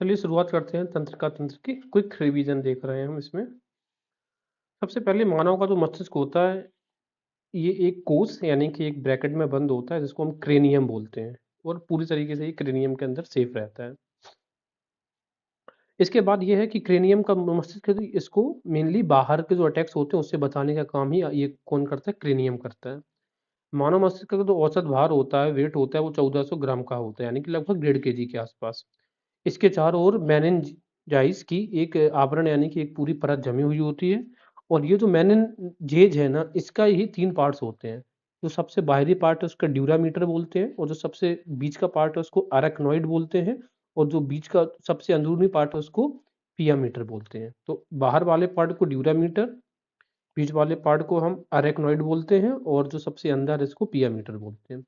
चलिए शुरुआत करते हैं तंत्रिका तंत्र की क्विक रिवीजन देख रहे हैं हम इसमें। सबसे पहले मानव का जो मस्तिष्क होता है, ये एक कोष यानी कि एक ब्रैकेट में बंद होता है जिसको हम क्रेनियम बोलते हैं, और पूरी तरीके से ये क्रेनियम के अंदर सेफ रहता है। इसके बाद ये है कि क्रेनियम का मस्तिष्क इसको मेनली बाहर के जो अटैक्स होते हैं उससे बचाने का काम ही ये कौन करता है? क्रेनियम करता है। मानव मस्तिष्क का जो औसत भार होता है, वेट होता है, वो 1400 ग्राम का होता है, यानी कि लगभग 1.5 kg के आसपास। इसके चारों ओर मेनिनजाइस की एक आवरण यानी कि एक पूरी परत जमी हुई होती है, और ये जो मेनिनजेज है ना, इसका ही 3 पार्ट्स होते हैं। जो सबसे बाहरी पार्ट है उसका ड्यूरामीटर बोलते हैं, और जो सबसे बीच का पार्ट है उसको अरेक्नॉइड बोलते हैं, और जो बीच का सबसे अंदरूनी पार्ट है उसको पियामीटर बोलते हैं। तो बाहर वाले पार्ट को ड्यूरामीटर, बीच वाले पार्ट को हम अरेक्नॉइड बोलते हैं, और जो सबसे अंदर है इसको पियामीटर बोलते हैं।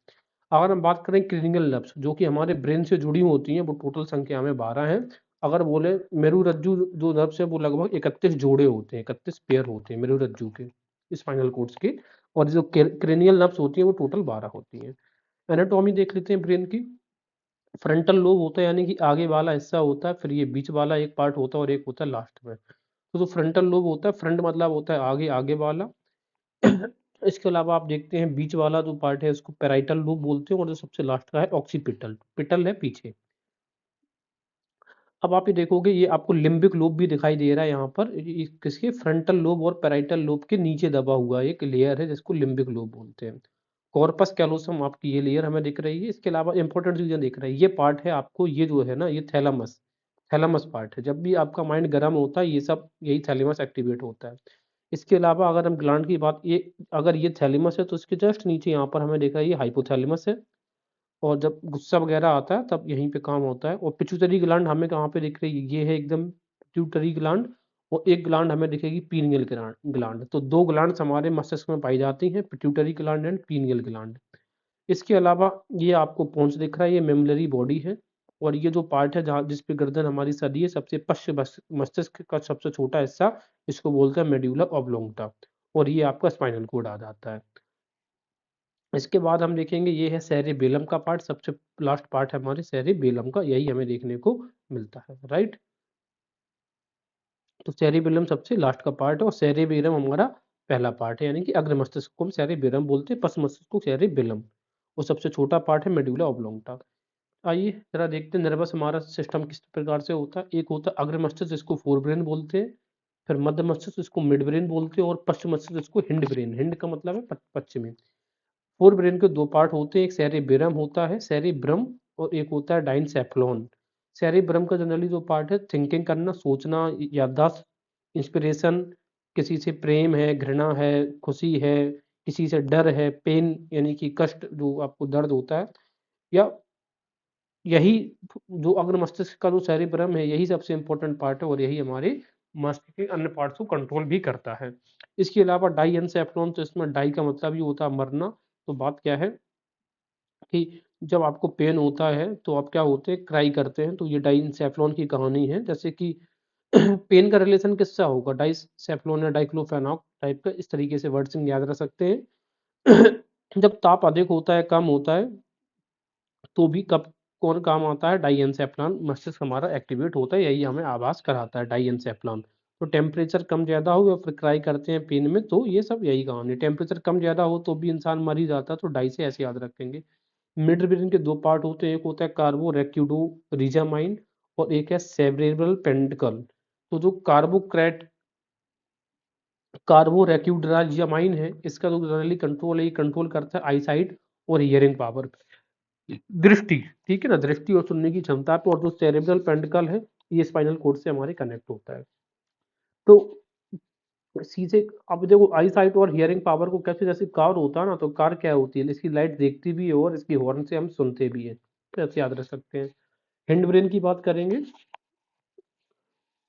अगर हम बात करें क्रिनिकल नर्व्स जो कि हमारे ब्रेन से जुड़ी होती हैं, वो टोटल संख्या में 12 हैं। अगर बोले मेरुरज्जु जो नर्व्स है वो लगभग 31 जोड़े होते हैं, 31 पेयर होते हैं मेरुरज्जु के, स्पाइनल कोड्स के। और जो क्रेनियल नर्व्स होती हैं वो टोटल 12 होती हैं। एनाटॉमी देख लेते हैं ब्रेन की। फ्रंटल लोब होता है यानी कि आगे वाला हिस्सा होता है, फिर ये बीच वाला एक पार्ट होता है, और एक होता है लास्ट में। तो जो फ्रंटल लोब होता है, फ्रंट मतलब होता है आगे, आगे वाला। इसके अलावा आप देखते हैं बीच वाला जो पार्ट है उसको पैराइटल लूप बोलते हैं, और जो सबसे लास्ट का है ऑक्सीपिटल, पिटल है पीछे। अब आप ये देखोगे ये आपको लिम्बिक लोब भी दिखाई दे रहा है यहाँ पर, किसके? फ्रंटल लोब और पैराइटल लोब के नीचे दबा हुआ एक लेयर है जिसको लिम्बिक लोब बोलते हैं। कॉर्पस कैलोसम आपकी ये लेयर हमें दिख रही है। इसके अलावा इंपॉर्टेंट चीजें दिख रही है, ये पार्ट है आपको, ये जो है ना, ये थैलामस, थैलामस पार्ट है। जब भी आपका माइंड गर्म होता है ये सब यही थैलेमस एक्टिवेट होता है। इसके अलावा अगर हम ग्लैंड की बात, ये अगर ये थैलेमस है तो इसके जस्ट नीचे यहाँ पर हमें दिख रहा है ये हाइपोथैलेमस है, और जब गुस्सा वगैरह आता है तब यहीं पे काम होता है। और पिट्यूटरी ग्लैंड हमें कहाँ पे दिख रही है? ये है एकदम पिट्यूटरी ग्लैंड, और एक ग्लैंड हमें दिखेगी पीनियल ग्लैंड। तो दो ग्लैंड्स हमारे मस्तिष्क में पाई जाती हैं, pituitary gland and pineal gland. इसके अलावा ये आपको पोन्स दिख रहा है, ये मेमलरी बॉडी है। और ये जो पार्ट है जहाँ जिस पे गर्दन हमारी सदी है, सबसे पश्च मस्तिष्क का सबसे छोटा हिस्सा, इसको बोलते हैं मेड्यूला ऑब्लोंगटा, और ये आपका स्पाइनल कोड आ जाता है। इसके बाद हम देखेंगे ये है सेरिबेलम का पार्ट, सबसे लास्ट पार्ट है हमारे सेरिबेलम का, यही हमें देखने को मिलता है, राइट। तो सेरिबेलम सबसे लास्ट का पार्ट है, और सेरिबेलम हमारा पहला पार्ट है, यानी कि अग्र मस्तिष्क को हम सेरिबेलम बोलते हैं, पश्च मस्तिष्क को सेरिबेलम। और सबसे छोटा पार्ट है मेडुला ऑब्लोंगटा। आइए जरा देखते हैं नर्वस हमारा सिस्टम किस प्रकार से होता है। एक होता है अग्र मस्तिष्क जिसको फोर ब्रेन बोलते हैं, फिर मध्य मस्तिष्क इसको मिड ब्रेन बोलते हैं, और पश्चिम मस्तिष्क इसको हिंड ब्रेन, हिंड का मतलब है पश्चिमी। फोर ब्रेन के दो पार्ट होते हैं, एक सेरिब्रम होता है, सेरिब्रम, और एक होता है डाइनसेफ्लॉन। सेरिब्रम का जनरली जो पार्ट है थिंकिंग करना, सोचना, याददाश्त, इंस्पिरेशन, किसी से प्रेम है, घृणा है, खुशी है, किसी से डर है, पेन यानी कि कष्ट, जो आपको दर्द होता है, या यही जो अग्र मस्तिष्क का जो सेरिब्रम है यही सबसे इंपॉर्टेंट पार्ट है, और यही हमारे मस्तिष्क के अन्य पार्ट्स को कंट्रोल भी करता है। इसके अलावा डाई एनसेफ्लॉन, तो इसमें डाई का मतलब ही होता है मरना। तो बात क्या है कि जब आपको पेन होता है तो आप क्या होते हैं? क्राई करते हैं। तो ये डाइसेफ्लॉन की कहानी है, जैसे कि पेन का रिलेशन किससे होगा? डाइसेफ्लॉन या डाइक्लोफेनाक टाइप का, इस तरीके से वर्ड्स याद रख सकते हैं। जब ताप अधिक होता है, कम होता है, तो भी कब कौन काम आता है? डाइएन्सेफ्लॉन, मस्तिष्क हमारा एक्टिवेट होता है, यही हमें आभास कराता है डाइएन्सेफ्लॉन। तो टेम्परेचर कम ज़्यादा हो या फिर क्राई करते हैं पेन में, तो ये सब यही कहानी। टेम्परेचर कम ज़्यादा हो तो भी इंसान मर ही जाता है, तो डाई से ऐसे याद रखेंगे। मिड ब्रेन के दो पार्ट होते हैं, एक होता है कार्बोरेक्यूडोरिजामाइन, और एक है सेरेब्रल पेंडिकल। तो जो कार्बोरेक्यूडोरिजामाइन है, इसका जो जनरली कंट्रोल है, ये कंट्रोल करता है आईसाइट और हियरिंग पावर, दृष्टि, ठीक है ना, दृष्टि और सुनने की क्षमता पे। और जो सेरेब्रल पेंडिकल है ये स्पाइनल कोड से हमारे कनेक्ट होता है। तो सीधे अब देखो आई साइट और हियरिंग पावर को कैसे, जैसे कार होता है ना, तो कार क्या होती है? इसकी लाइट देखती भी है और इसकी हॉर्न से हम सुनते भी हैं, तो ऐसे याद रख सकते हैं। हिंड ब्रेन की बात करेंगे।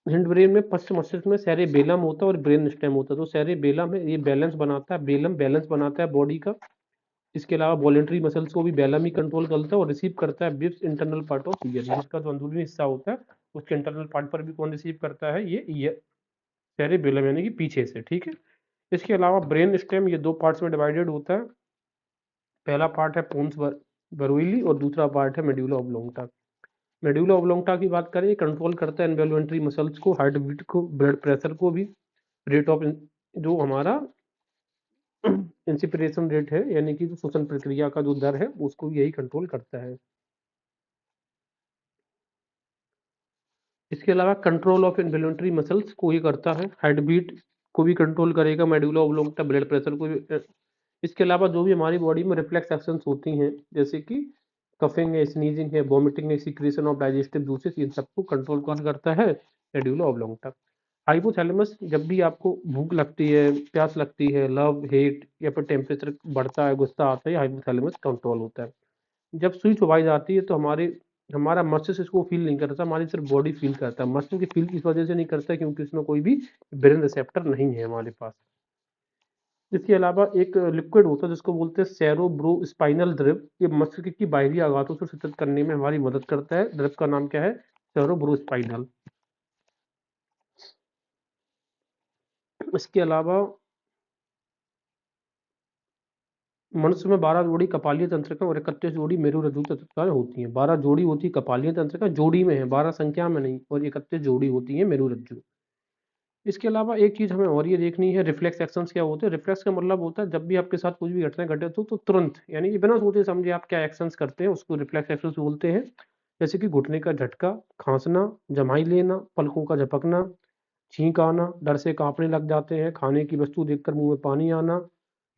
हिंड ब्रेन में पश्चिम मस्तिष्क में सेरेबेलम होता है और ब्रेन स्टेम होता है। तो सेरेबेलम है, ये बैलेंस बनाता है, बेलम बैलेंस बनाता है बॉडी का। इसके अलावा वॉलेंटरी मसल्स को भी बेलम ही कंट्रोल करता है, और रिसीव करता है bibs internal part of year, जिसका जो अंदरूनी हिस्सा होता है उसके इंटरनल पार्ट पर भी कौन रिसीव करता है? ये ईयर, सेरेबेलम, यानी कि पीछे से, ठीक है। इसके अलावा ब्रेन स्टेम ये दो पार्ट्स में डिवाइडेड होता है। पहला पार्ट है पोन्स बरुइली, और दूसरा पार्ट है मेड्यूला ऑब्लोंगटा। मेडुला ऑब्लोंगटा की बात करें, कंट्रोल करता है इन्वॉल्यूंटरी मसल्स को, हार्ट बीट को, ब्लड प्रेशर को भी, रेट ऑफ जो हमारा इंस्पिरेशन रेट है यानी कि जो श्वसन प्रक्रिया का जो दर है उसको यही कंट्रोल करता है। इसके अलावा कंट्रोल ऑफ इन्वॉल्यूंटरी मसल्स को ये करता है, हार्ट बीट को भी कंट्रोल करेगा मेडुला ऑब्लोंगटा, ब्लड प्रेशर को भी। इसके अलावा जो भी हमारी बॉडी में रिफ्लेक्स एक्शंस होती हैं जैसे कि कफिंग है, स्नीजिंग है, वॉमिटिंग है, सीक्रेशन ऑफ डाइजेस्टिव जूसेस, इन सबको कंट्रोल कौन करता है? मेडुला ऑब्लोंगटा। हाइपोथैलेमस जब भी आपको भूख लगती है, प्यास लगती है, लव हेट या फिर टेम्परेचर बढ़ता है, गुस्सा आता है, हाइपोथैलेमस कंट्रोल होता है। जब सुई चबाई जाती है तो हमारा मस्तिष्क इसको फील नहीं करता, हमारी सिर्फ बॉडी फील करता है। मस्तिष्क फील इस वजह से नहीं करता क्योंकि इसमें कोई भी ब्रेन रिसेप्टर नहीं है हमारे पास। इसके अलावा एक लिक्विड होता है जिसको बोलते हैं सेरेब्रोस्पाइनल ड्रिप, ये मस्तिष्क की बाहरी आघातों से सतत करने में हमारी मदद करता है। ड्रिप का नाम क्या है? सेरेब्रोस्पाइनल। इसके अलावा मनुष्य में 12 जोड़ी कपालीय तंत्रिका और 31 जोड़ी मेरुरज्जु तंत्रिकाएं होती हैं। 12 जोड़ी होती है कपालीय तंत्रिका, जोड़ी में है, 12 संख्या में नहीं, और 31 जोड़ी होती है मेरुरज्जु। इसके अलावा एक चीज हमें और ये देखनी है, रिफ्लेक्स एक्शंस क्या होते हैं। रिफ्लेक्स का मतलब होता है जब भी आपके साथ कुछ भी घटना घटे तो तुरंत यानी कि बिना सोचे समझे आप क्या एक्शंस करते हैं उसको रिफ्लेक्स एक्शंस बोलते हैं। जैसे कि घुटने का झटका, खांसना, जमाई लेना, पलकों का झपकना, छींक आना, डर से कांपने लग जाते हैं, खाने की वस्तु देखकर मुंह में पानी आना,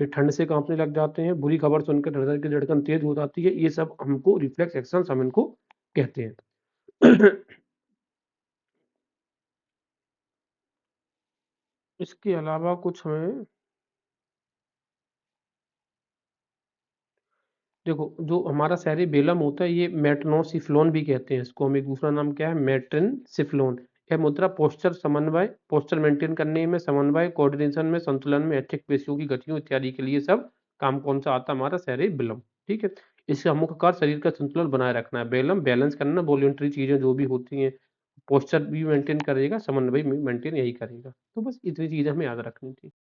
फिर ठंड से कांपने लग जाते हैं, बुरी खबर सुनकर हृदय की धड़कन तेज हो जाती है, ये सब हमको रिफ्लेक्स एक्शंस हम इनको कहते हैं। इसके अलावा कुछ हमें देखो, जो हमारा सेरिबेलम होता है ये मेटनोसिफ्लोन भी कहते हैं इसको, हम एक दूसरा नाम क्या है? मेटेनसिफ्लोन। यह मुद्रा पोस्चर समन्वय, पोस्चर मेंटेन करने में, समन्वय, कोऑर्डिनेशन में, संतुलन में, ऐच्छिक पेशियों की गतियों इत्यादि के लिए सब काम कौन सा आता है? हमारा सेरिबेलम। ठीक है, इसका मुख्य कार्य शरीर का संतुलन बनाए रखना है, बेलम बैलेंस करना, वॉलंटरी चीजें जो भी होती हैं, पोस्चर भी मेंटेन करेगा, समन्वय भी मेंटेन यही करेगा। तो बस इतनी चीजें हमें याद रखनी थी।